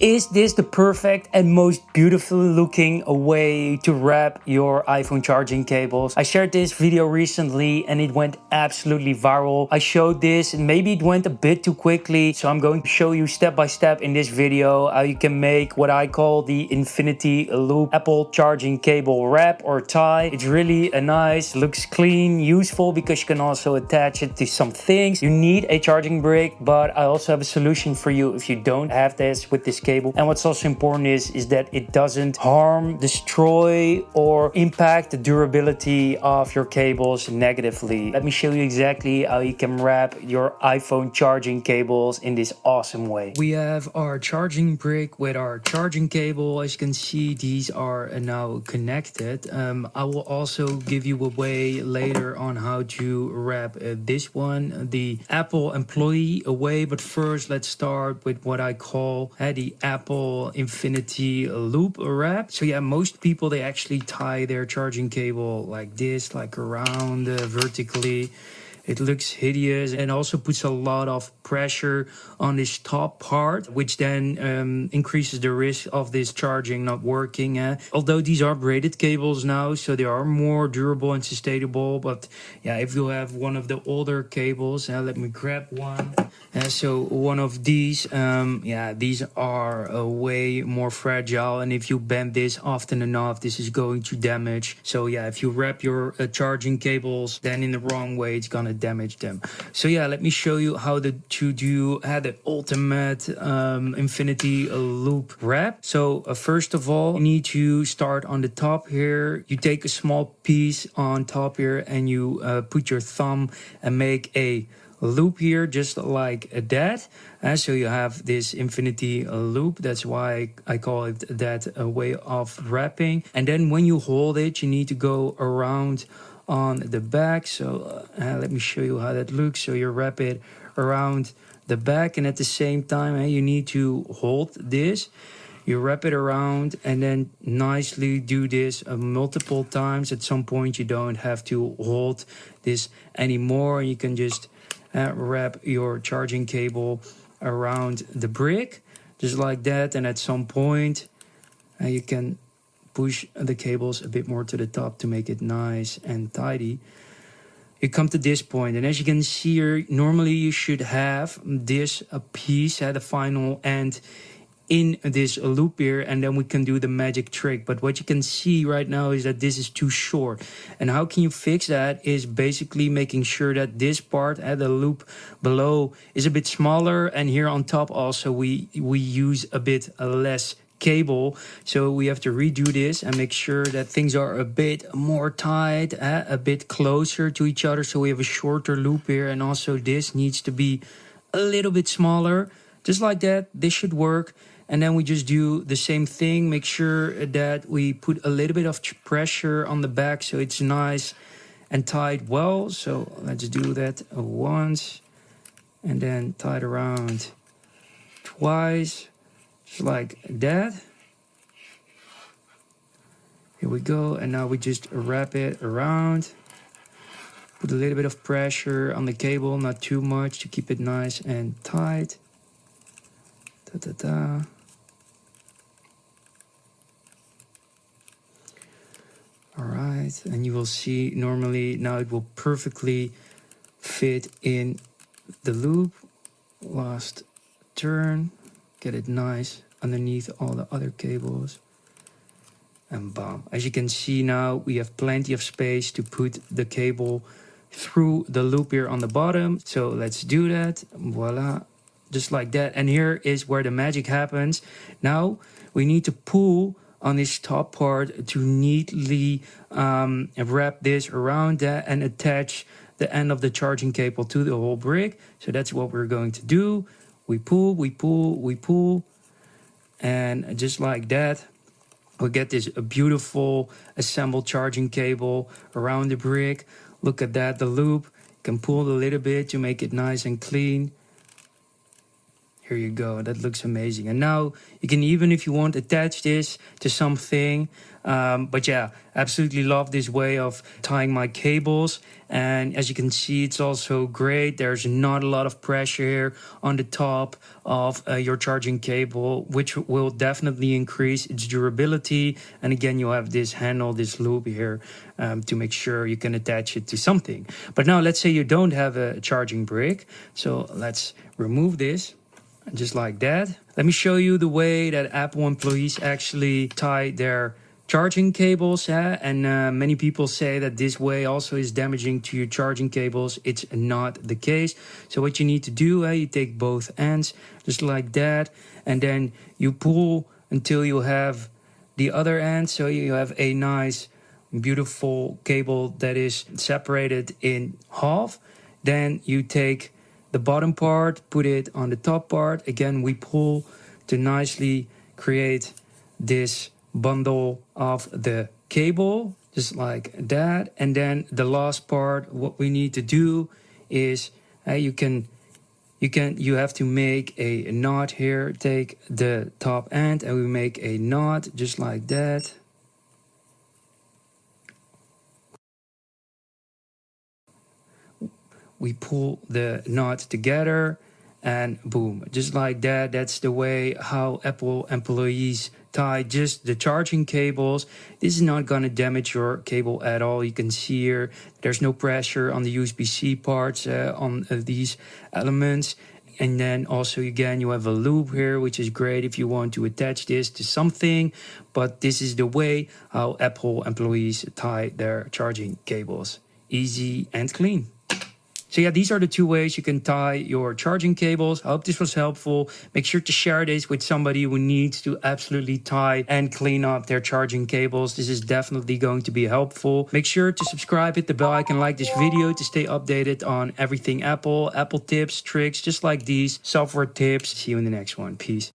Is this the perfect and most beautiful looking way to wrap your iPhone charging cables? I shared this video recently and it went absolutely viral. I showed this and maybe it went a bit too quickly. So I'm going to show you step by step in this video how you can make what I call the infinity loop Apple charging cable wrap or tie. It's really a nice, looks clean, useful because you can also attach it to some things. You need a charging brick, but I also have a solution for you if you don't have this with this cable. And what's also important is that it doesn't harm, destroy, or impact the durability of your cables negatively. Let me show you exactly how you can wrap your iPhone charging cables in this awesome way. We have our charging brick with our charging cable. As you can see, these are now connected. I will also give you a way later on how to wrap this one, the Apple employee way. But first, let's start with what I call the Apple infinity loop wrap. So yeah, most people, they actually tie their charging cable like this, like around vertically. It looks hideous and also puts a lot of pressure on this top part, which then increases the risk of this charging not working. Although these are braided cables now, so they are more durable and sustainable. But yeah, if you have one of the older cables, let me grab one. So one of these, yeah, these are way more fragile. And if you bend this often enough, this is going to damage. So yeah, if you wrap your charging cables then in the wrong way, it's gonna damage them. So yeah, let me show you how to do the ultimate infinity loop wrap. So first of all, you need to start on the top here. You take a small piece on top here and you put your thumb and make a loop here, just like that. So you have this infinity loop. That's why I call it that way of wrapping. And then when you hold it, you need to go around on the back. So let me show you how that looks. So you wrap it around the back, and at the same time you need to hold this. You wrap it around and then nicely do this multiple times. At some point you don't have to hold this anymore. You can just wrap your charging cable around the brick just like that, and at some point you can push the cables a bit more to the top to make it nice and tidy. You come to this point, and as you can see here, normally you should have this piece at the final end in this loop here, and then we can do the magic trick. But what you can see right now is that this is too short. And how can you fix that is basically making sure that this part at the loop below is a bit smaller, and here on top also we use a bit less cable. So we have to redo this and make sure that things are a bit more tight, a bit closer to each other, so we have a shorter loop here. And also this needs to be a little bit smaller, just like that. This should work. And then we just do the same thing, make sure that we put a little bit of pressure on the back so it's nice and tied well. So let's do that once and then tie it around twice, just like that. Here we go. And now we just wrap it around. Put a little bit of pressure on the cable, not too much, to keep it nice and tight. Ta-ta-ta. All right, and you will see normally now it will perfectly fit in the loop. Last turn, get it nice underneath all the other cables, and bam. As you can see now, we have plenty of space to put the cable through the loop here on the bottom. So let's do that. Voila, just like that. And here is where the magic happens. Now we need to pull on this top part to neatly wrap this around that and attach the end of the charging cable to the whole brick. So that's what we're going to do. We pull, we pull, we pull, and just like that, we'll get this beautiful assembled charging cable around the brick. Look at that, the loop. You can pull a little bit to make it nice and clean. Here you go. That looks amazing. And now you can even, if you want, attach this to something. But yeah, absolutely love this way of tying my cables. And as you can see, it's also great. There's not a lot of pressure here on the top of your charging cable, which will definitely increase its durability. And again, you have this handle, this loop here, to make sure you can attach it to something. But now let's say you don't have a charging brick. So let's remove this. Just like that. Let me show you the way that Apple employees actually tie their charging cables. And many people say that this way also is damaging to your charging cables. It's not the case. So what you need to do, you take both ends just like that. And then you pull until you have the other end. So you have a nice, beautiful cable that is separated in half. Then you take the bottom part, put it on the top part. Again, we pull to nicely create this bundle of the cable, just like that. And then the last part, what we need to do is you have to make a knot here. Take the top end and we make a knot just like that. We pull the knot together and boom, just like that. That's the way how Apple employees tie just the charging cables. This is not going to damage your cable at all. You can see here, there's no pressure on the USB-C parts on these elements. And then also, again, you have a loop here, which is great if you want to attach this to something. But this is the way how Apple employees tie their charging cables. Easy and clean. So yeah, these are the two ways you can tie your charging cables. I hope this was helpful. Make sure to share this with somebody who needs to absolutely tie and clean up their charging cables. This is definitely going to be helpful. Make sure to subscribe, hit the bell icon, like this video to stay updated on everything Apple, Apple tips, tricks, just like these, software tips. See you in the next one. Peace.